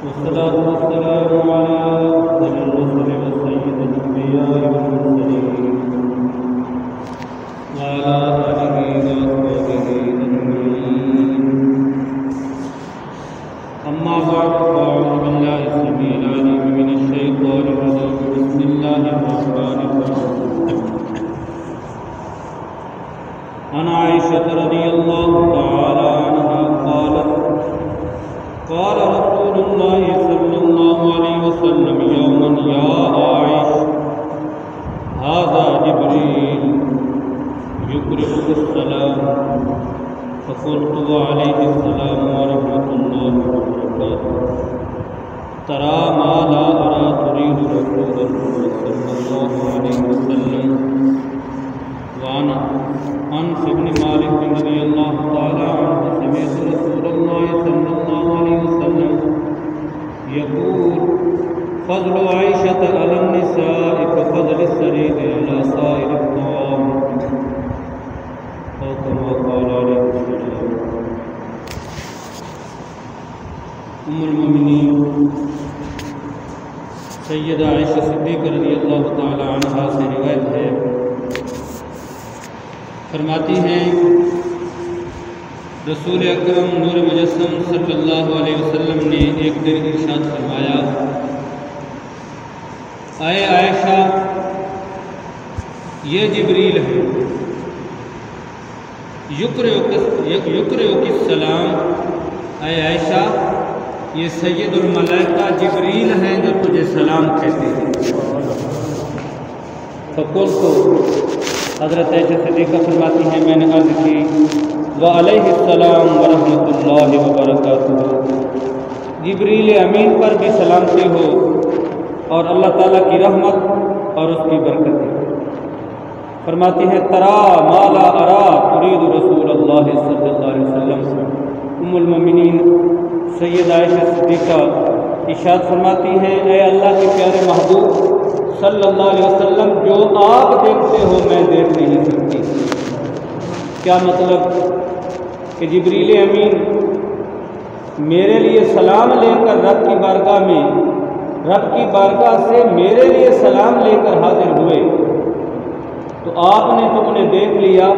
والصلاة والسلام على أفضل الرسل وسيد الأنبياء والمرسلين وعلى آله وصحبه أجمعين. أما بعد فأعوذ بالله السميع العليم من الشيطان الرجيم. بسم الله الرحمن الرحيم. عن عائشة رضي الله تعالى عنها قالت: قال رسول الله صلى الله عليه وسلم يوما: يا عائش، هذا جبريل يقرئك السلام. فقلت: وعليه السلام ورحمة الله وبركاته. ترى ما لا أرى تريد رسول الله صلى الله عليه وسلم. وعن أنس بن مالك رضي الله تعالى عنه سمعت رسول الله صلى الله عليه وسلم يقول: فضل عائشة على النساء كفضل السريد على سائر الطعام، أو كما قال عليه السلام. ام المؤمنین سیدہ عائشہ صدیقہ رضی اللہ تعالی عنہا سے روایت ہے، فرماتی ہیں رسول اکرم نور مجسم صلی اللہ علیہ وسلم نے ایک دن ارشاد فرمایا: اے عائشہ، یہ جبریل ہے، یقرئک السلام. اے عائشہ، یہ سید الملائکہ جبریل ہیں جو تجھے سلام کہتے ہیں. فقلت، حضرت عائشہ صدیقہ فرماتی ہیں میں نے عرض کی: وعلیہ السلام ورحمۃ اللہ وبرکاتہ. جبریل امین پر بھی سلامتی ہو اور اللہ تعالیٰ کی رحمت اور اس کی برکت. فرماتی ہیں: ترا ما لا ارا ترید رسول اللہ صلی اللہ علیہ وسلم. ام المؤمنین سیدہ عائشہ صدیقہ ارشاد فرماتی ہیں: اے اللہ کے پیارے محبوب صلی اللہ علیہ وسلم، جو آپ دیکھتے ہو میں دیکھ نہیں سکتی. کیا مطلب کہ جبریل امین میرے لیے سلام لے کر رب کی بارگاہ سے میرے لیے سلام لے کر حاضر ہوئے تو آپ نے تو انہیں دیکھ لیا،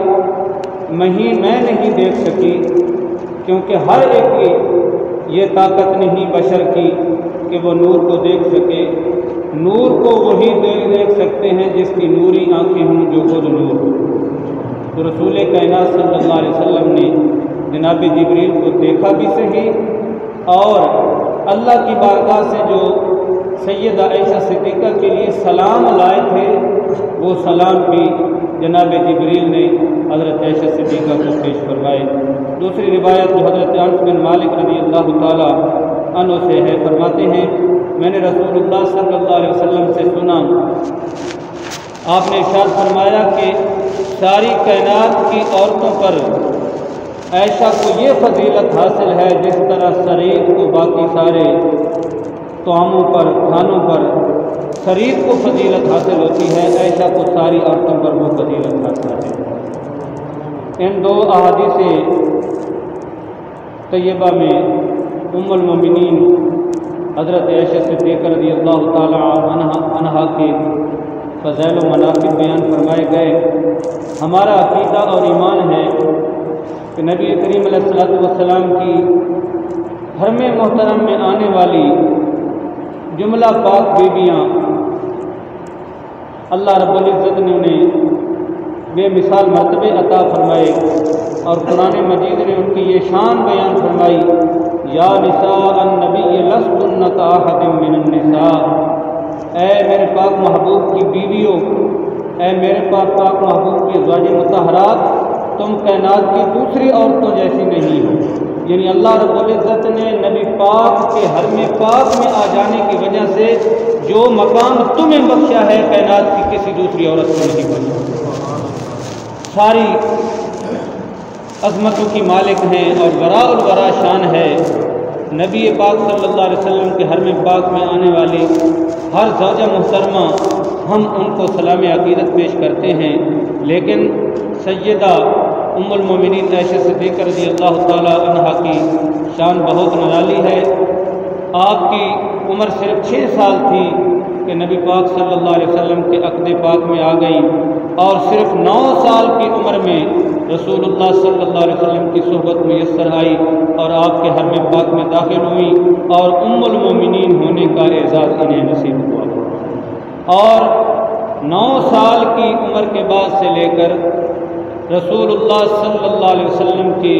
میں نہیں دیکھ سکی، کیونکہ ہر ایک کی یہ طاقت نہیں بشر کی کہ وہ نور کو دیکھ سکے. نور کو وہی دیکھ سکتے ہیں جس کی نوری آنکھیں ہوں، جو خود نور ہو. تو رسول کائنات صلی اللہ علیہ وسلم نے جناب جبریل کو دیکھا بھی صحیح، اور اللہ کی بارگاہ سے جو سیدہ عائشہ صدیقہ کے لیے سلام لائے تھے وہ سلام بھی جناب جبریل نے حضرت عائشہ صدیقہ کو پیش فرمائے. دوسری روایت جو حضرت انس بن مالک رضی اللہ تعالی عنہ سے ہے، فرماتے ہیں میں نے رسول اللہ صلی اللہ علیہ وسلم سے سنا، آپ نے ارشاد فرمایا کہ ساری کائنات کی عورتوں پر عائشہ کو یہ فضیلت حاصل ہے جس طرح سرید کو باقی سارے طعاموں پر، کھانوں پر سرید کو فضیلت حاصل ہوتی ہے، عائشہ کو ساری عورتوں پر وہ فضیلت حاصل ہے. ان دو احادیث طیبہ میں ام المؤمنین حضرت عائشہ صدیقہ رضی اللہ تعالی عنہا کے فضائل و مناقب بیان فرمائے گئے. ہمارا عقیدہ اور ایمان ہے کہ نبی کریم علیہ السلام کی حرم محترم میں آنے والی جملہ پاک بیویاں اللہ رب العزت نے انہیں بے مثال مرتبے عطا فرمائے، اور قرآن مجید نے ان کی یہ شان بیان فرمائی: یا نساء النبی لستن کاحد من النساء. اے میرے پاک محبوب کی بیویوں، اے میرے پاک محبوب کی ازواج مطہرات، تم کائنات کی دوسری عورتوں جیسی نہیں ہو. یعنی اللہ رب العزت نے نبی پاک کے حرم پاک میں آ جانے کی وجہ سے جو مقام تمہیں بخشا ہے کائنات کی کسی دوسری عورت کو نہیں بخشا. ساری عظمتوں کی مالک ہیں اور وراء الورا شان ہے. نبی پاک صلی اللہ علیہ وسلم کے حرم پاک میں آنے والی ہر زوجہ محترمہ ہم ان کو سلام عقیدت پیش کرتے ہیں، لیکن سیدہ ام المومنین عائشہ صدیقہ رضی اللہ تعالی عنہا کی شان بہت نرالی ہے۔ آپ کی عمر صرف 6 سال تھی کہ نبی پاک صلی اللہ علیہ وسلم کے عقد پاک میں آ گئی، اور صرف 9 سال کی عمر میں رسول اللہ صلی اللہ علیہ وسلم کی صحبت میسر آئی اور آپ کے حرم پاک میں داخل ہوئی، اور ام المومنین ہونے کا اعزاز انہیں نصیب ہوا۔ اور 9 سال کی عمر کے بعد سے لے کر رسول اللہ صلی اللہ علیہ وسلم کی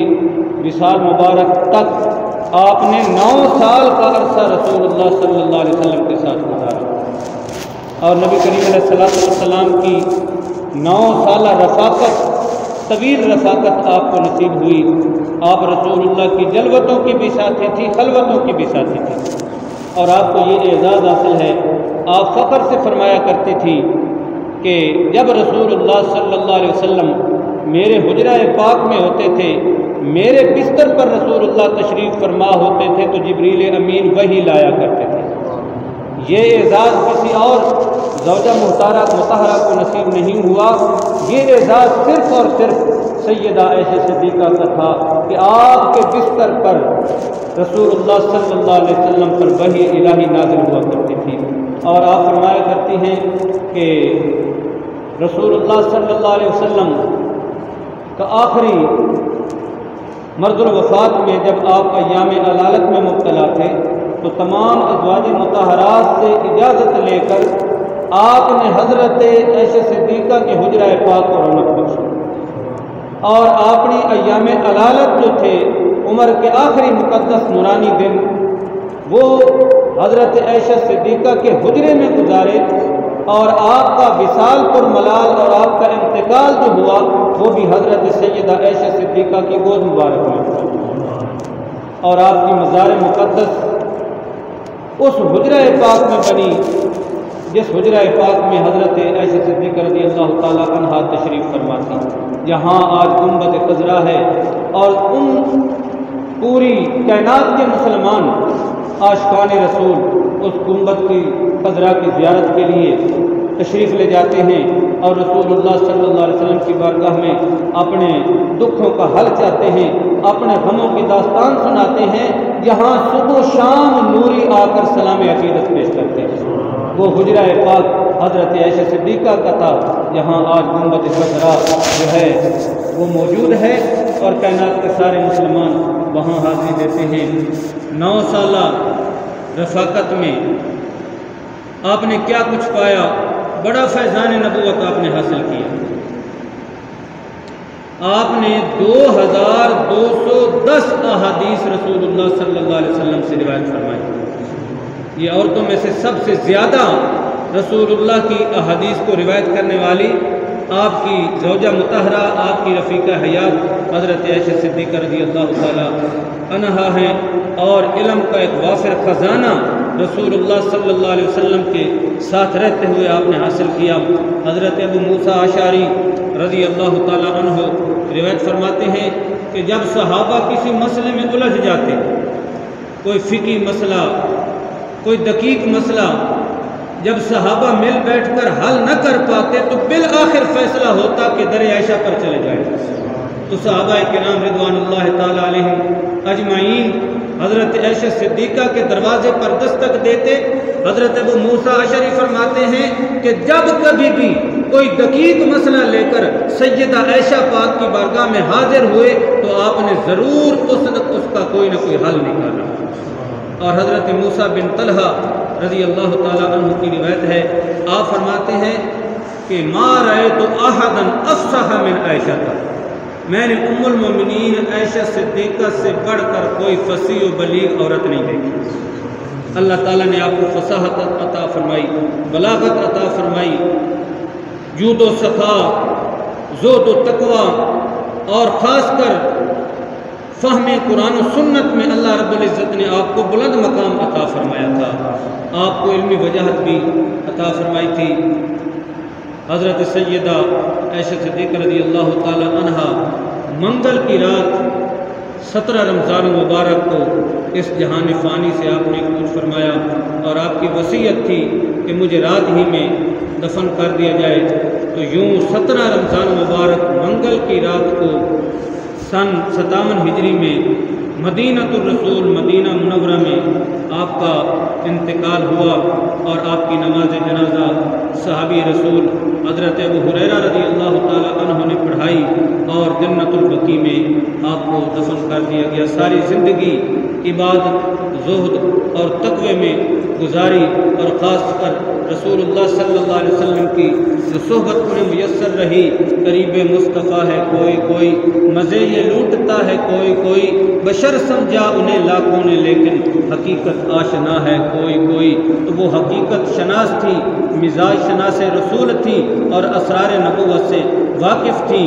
وصال مبارک تک آپ نے 9 سال کا عرصہ رسول اللہ صلی اللہ علیہ وسلم کے ساتھ گزارا، اور نبی کریم علیہ السلام کی 9 سالہ رفاقت، طویل رفاقت آپ کو نصیب ہوئی۔ آپ رسول اللہ کی جلوتوں کی بھی ساتھی تھی، خلوتوں کی بھی ساتھی تھی، اور آپ کو یہ اعزاز حاصل ہے۔ آپ فخر سے فرمایا کرتی تھی کہ جب رسول اللہ صلی اللہ علیہ وسلم میرے حجرہ پاک میں ہوتے تھے، میرے بستر پر رسول اللہ تشریف فرما ہوتے تھے تو جبریل امین وحی لایا کرتے تھے۔ یہ اعزاز کسی اور زوجہ مطہرہ کو نصیب نہیں ہوا، یہ اعزاز صرف اور صرف سیدہ عائشہ صدیقہ کا تھا کہ آپ کے بستر پر رسول اللہ صلی اللہ علیہ وسلم پر وحی الہی نازل ہوا کرتی تھی۔ اور آپ فرمایا کرتی ہیں کہ رسول اللہ صلی اللہ علیہ وسلم کا آخری مرض الوفات میں جب آپ ایام علالت میں مبتلا تھے تو تمام ازواج مطہرات سے اجازت لے کر آپ نے حضرت عائشہ صدیقہ کے حجرہ پاک کو رونق بخشی، اور آپ نے ایام علالت جو تھے عمر کے آخری مقدس نورانی دن وہ حضرت عائشہ صدیقہ کے حجرے میں گزارے، اور آپ کا وصال پر ملال اور آپ کا انتقال جو ہوا وہ بھی حضرت سیدہ عائشہ صدیقہ کی گود مبارک میں ہوا، اور آپ کی مزار مقدس اس حجرہ پاک میں بنی جس حجرہ پاک میں حضرت عائشہ صدیقہ رضی اللہ تعالی عنہا تشریف فرماتی، جہاں آج گنبد خضرا ہے، اور ان پوری کائنات کے مسلمان عاشقان رسول اس گنبد کی خضرا کی زیارت کے لیے تشریف لے جاتے ہیں، اور رسول اللہ صلی اللہ علیہ وسلم کی بارگاہ میں اپنے دکھوں کا حل چاہتے ہیں، اپنے غموں کی داستان سناتے ہیں، یہاں صبح و شام نوری آ کر سلام عقیدت پیش کرتے ہیں۔ وہ حجرہ پاک حضرت عائشہ صدیقہ کا تھا، جہاں آج گنبد خضرا جو ہے وہ موجود ہے، اور کائنات کے سارے مسلمان وہاں حاضری دیتے ہیں۔ 9 سالہ رفاقت میں آپ نے کیا کچھ پایا، بڑا فیضان نبوت آپ نے حاصل کیا۔ آپ نے 2210 احادیث رسول اللہ صلی اللہ علیہ وسلم سے روایت فرمائی۔ یہ عورتوں میں سے سب سے زیادہ رسول اللہ کی احادیث کو روایت کرنے والی آپ کی زوجہ مطہرہ، آپ کی رفیقہ حیات حضرت عائشہ صدیقہ رضی اللہ تعالی عنہا ہیں، اور علم کا ایک وافر خزانہ رسول اللہ صلی اللہ علیہ وسلم کے ساتھ رہتے ہوئے آپ نے حاصل کیا۔ حضرت ابو موسیٰ اشعری رضی اللہ تعالی عنہ روایت فرماتے ہیں کہ جب صحابہ کسی مسئلے میں الجھ جاتے، کوئی فقہی مسئلہ، کوئی دقیق مسئلہ، جب صحابہ مل بیٹھ کر حل نہ کر پاتے تو بالآخر فیصلہ ہوتا کہ در عائشہ پر چلے جائیں، تو صحابہ کرام رضوان اللہ تعالی علیہم اجمعین حضرت عائشہ صدیقہ کے دروازے پر دستک دیتے۔ حضرت ابو موسیٰ اشعری فرماتے ہیں کہ جب کبھی بھی کوئی دقیق مسئلہ لے کر سیدہ عائشہ پاک کی بارگاہ میں حاضر ہوئے تو آپ نے ضرور اس کا کوئی نہ کوئی حل نکالا۔ اور حضرت موسیٰ بن طلحہ رضی اللہ تعالی عنہ کی روایت ہے، آپ فرماتے ہیں کہ ما رأیت احدا افصح من عائشہ، میں نے ام المومنین عائشہ صدیقہ سے بڑھ کر کوئی فصیح و بلیغ عورت نہیں دیکھی۔ اللہ تعالیٰ نے آپ کو فصاحت عطا فرمائی، بلاغت عطا فرمائی، جود و سخا، زہد و تقوی، اور خاص کر فہم قرآن و سنت میں اللہ رب العزت نے آپ کو بلند مقام عطا فرمایا تھا، آپ کو علمی وجاہت بھی عطا فرمائی تھی۔ حضرت سیدہ عائشہ صدیقہ رضی اللہ تعالی عنہا منگل کی رات 17 رمضان مبارک کو اس جہان فانی سے آپ نے کوچ فرمایا، اور آپ کی وصیت تھی کہ مجھے رات ہی میں دفن کر دیا جائے۔ تو یوں 17 رمضان مبارک منگل کی رات کو سن 57 ہجری میں مدینہ الرسول مدینہ منورہ میں آپ کا انتقال ہوا، اور آپ کی نماز جنازہ صحابی رسول حضرت ابو ہریرہ رضی اللہ تعالیٰ عنہ نے پڑھائی، اور جنت البقیع میں آپ کو دفن کر دیا گیا۔ ساری زندگی عبادت، زہد اور تقوی میں گزاری، اور خاص کر رسول اللہ صلی اللہ علیہ وسلم کی جو صحبت انہیں میسر رہی، قریب مصطفیٰ ہے کوئی مزے یہ لوٹتا ہے کوئی بشر سمجھا انہیں لاکھوں نے لیکن حقیقت آشنا ہے کوئی۔ تو وہ حقیقت شناس تھی، مزاج شناس رسول تھی، اور اسرار نبوت سے واقف تھی۔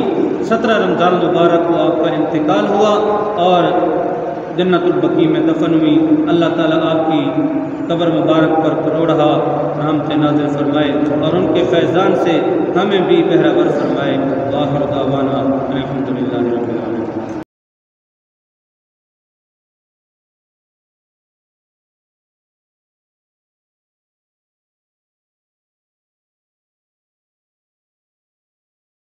17 رمضان مبارک کو آپ کا انتقال ہوا اور جنت البقیع میں دفن ہوئی۔ اللہ تعالیٰ آپ کی قبر مبارک پر کروڑہا رحمت نازل فرمائے، اور ان کے فیضان سے ہمیں بھی بہرہ ور فرمائے۔